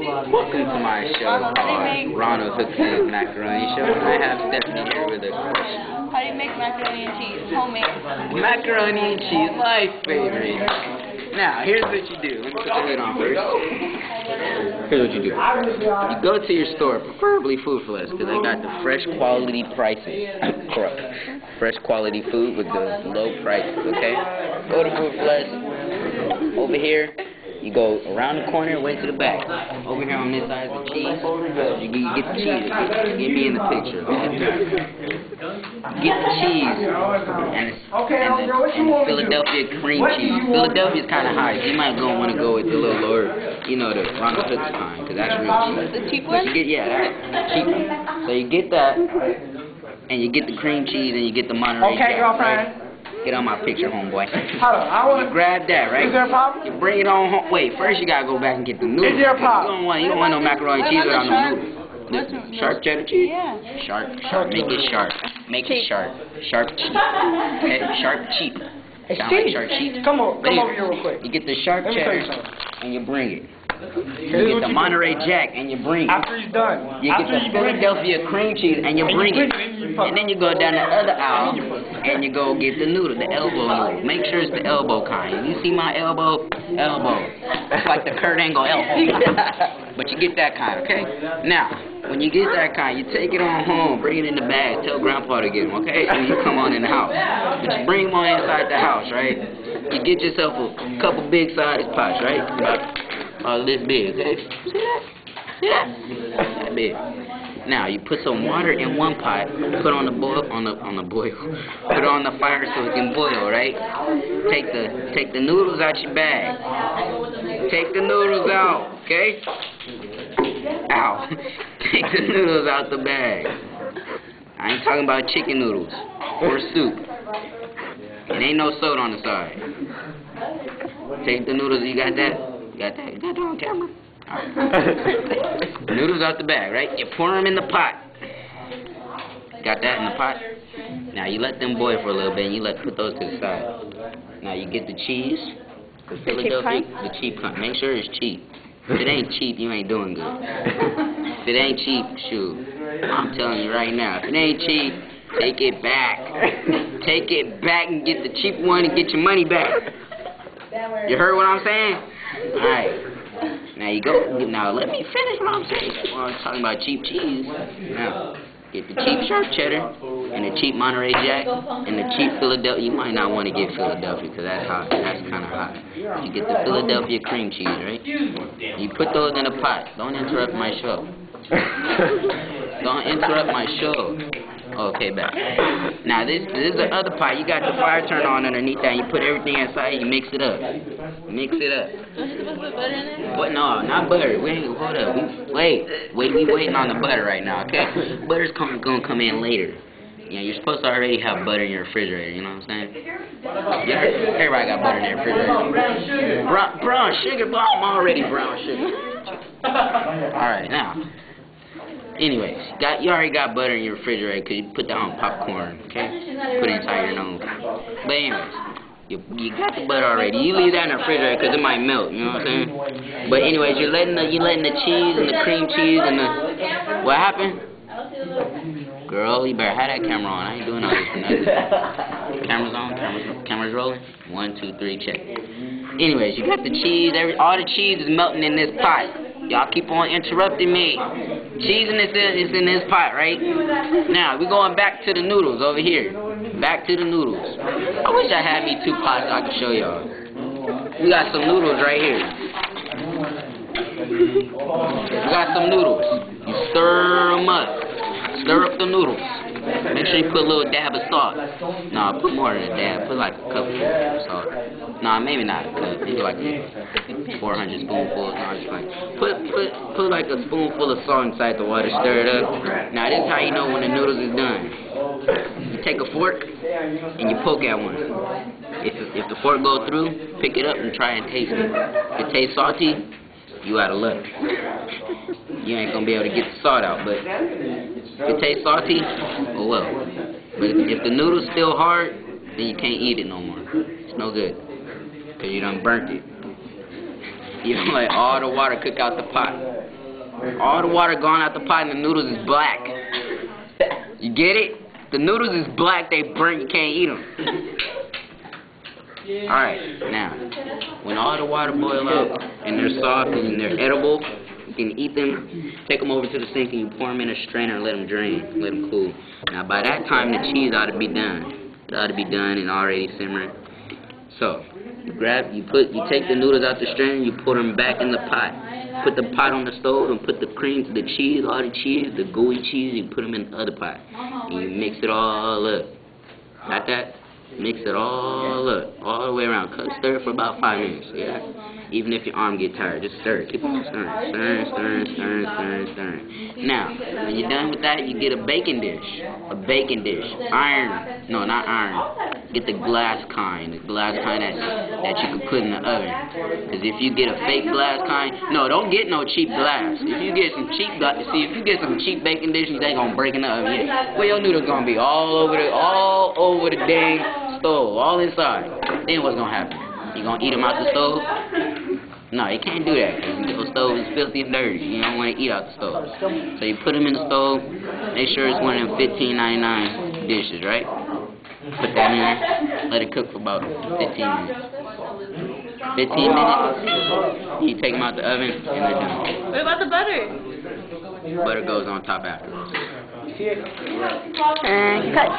Welcome to my show called Ronald Explainz Macaroni Show. I have Stephanie here with a question. How do you make macaroni and cheese? Homemade. Macaroni and cheese, my favorite. Now, here's what you do. Let me put the lid on first. Here's what you do. You go to your store, preferably Food for Less, because they got the fresh quality prices. Fresh quality food with the low prices, okay? Go to Food for Less. Over here, you go around the corner and went to the back. Over here on this side is the cheese. You get the cheese. Get me in the picture. Get the cheese and the Philadelphia cream cheese. Philadelphia's kind of high. So you might want to go with the little lower, you know, the Ronald Cook's kind, because that's real cheap. The cheap one? That's cheap. So you get that, and you get the cream cheese, and you get the Monterey Jack. Okay, girlfriend. Right? Get on my picture, homeboy. Hold on, I want to grab that, right? Is there a problem? You bring it on home. Wait, first you gotta go back and get the noodles. Is there a problem? You don't want no macaroni and cheese without no noodles. Sharp cheddar cheese? Yeah. Sharp. Make it sharp. Make it sharp. Sharp cheap. Okay, sharp cheap. It's Sound cheap. like sharp cheap? Come over here real quick. You get the sharp cheddar and you bring it. You get the Monterey Jack and you bring it. After he's done. You get the Philadelphia cream cheese and you bring it. And then you go down the other aisle and you go get the noodle, the elbow noodle. Make sure it's the elbow kind. You see my elbow? Elbow. It's like the Kurt Angle elbow. But you get that kind, okay? Now, when you get that kind, you take it on home, bring it in the bag, tell Grandpa to get them, okay? And you come on in the house. But you bring them on inside the house, right? You get yourself a couple big-sized pots, right? About this big, okay? See that? See that? That big. Now you put some water in one pot, put on the boil, put it on the fire so it can boil, right? Take the noodles out your bag. Take the noodles out, okay? Ow. Take the noodles out the bag. I ain't talking about chicken noodles or soup. It ain't no soda on the side. Take the noodles. You got that? You got that? You got that on camera? Noodles out the bag, right? You pour them in the pot. Got that in the pot? Now you let them boil for a little bit and you put those to the side. Now you get the cheese, the Philadelphia, the cheap kind. Make sure it's cheap. If it ain't cheap, you ain't doing good. If it ain't cheap, shoot. I'm telling you right now, if it ain't cheap, take it back. Take it back and get the cheap one and get your money back. You heard what I'm saying? Alright. Now you go. Now let me finish what I'm saying. Well, I'm talking about cheap cheese. Now, get the cheap sharp cheddar and the cheap Monterey Jack and the cheap Philadelphia. You might not want to get Philadelphia because that's hot. That's kind of hot. You get the Philadelphia cream cheese, right? You put those in a pot. Don't interrupt my show. Don't interrupt my show. Okay, back. Now this is the other pot. You got the fire turned on underneath that. You put everything inside. You mix it up. Mix it up. Don't you supposed to put butter in it? What? No, not butter. Hold up. We waiting on the butter right now. Okay. Butter's gonna come in later. Yeah, you're supposed to already have butter in your refrigerator. You know what I'm saying? Yeah, everybody got butter in their refrigerator. Brown sugar. I'm already brown sugar. All right, now. Anyways, you already got butter in your refrigerator because you put that on popcorn, okay? Put it inside your nose. But anyways, you got the butter already. You leave that in the refrigerator because it might melt, you know what I'm saying? But anyways, you're letting the cheese and the cream cheese and the... What happened? Girl, you better have that camera on. I ain't doing all this for nothing. Camera's on, camera's rolling. 1, 2, 3, check. Anyways, you got the cheese. All the cheese is melting in this pot. Y'all keep on interrupting me. Cheese is in this pot, right? Now, we're going back to the noodles over here. Back to the noodles. I wish I had me 2 pots so I could show y'all. We got some noodles right here. We got some noodles. You stir them up. Stir up the noodles. Make sure you put a little dab of salt. No, put more than a dab. Put like a cup of salt. No, maybe not a cup. Maybe like 400 spoonfuls. No, just like put like a spoonful of salt inside the water. Stir it up. Now this is how you know when the noodles is done. You take a fork and you poke at one. If the fork goes through, pick it up and try and taste it. If it tastes salty, you out of luck. You ain't gonna be able to get the salt out, but if it tastes salty, oh well. But if the noodle's still hard, then you can't eat it no more. It's no good, because you done burnt it. You don't let all the water cook out the pot. All the water gone out the pot and the noodles is black. You get it? The noodles is black, they burnt, you can't eat them. Alright, now, when all the water boil out and they're soft and they're edible, you can eat them, take them over to the sink and you pour them in a strainer and let them drain, let them cool. Now by that time the cheese ought to be done. It ought to be done and already simmering. So, you take the noodles out the strainer, you put them back in the pot. Put the pot on the stove and put the cream, the cheese, all the cheese, the gooey cheese, you put them in the other pot. And you mix it all up. Got that? Mix it all up, all the way around. Stir it for about 5 minutes, yeah? Even if your arm get tired, just stir it. Keep on stirring, stirring, stirring, stirring, stirring, stirring. Now, when you're done with that, you get a baking dish. A baking dish. Iron. No, not iron. Get the glass kind. The glass kind that you can put in the oven. Because if you get a fake glass kind, no, don't get no cheap glass. If you get some cheap glass, see, if you get some cheap baking dishes, they gonna break in the oven. Yeah. Well, your noodles gonna be all over the dang stove, all inside. Then what's gonna happen? You gonna eat them out the stove? No, you can't do that because the stove is filthy and dirty. You don't want to eat out the stove. So you put them in the stove. Make sure it's one of them $15.99 dishes, right? Put that in there. Let it cook for about 15 minutes. 15 minutes. You take them out the oven and they're done. What about the butter? Butter goes on top afterwards. And cut.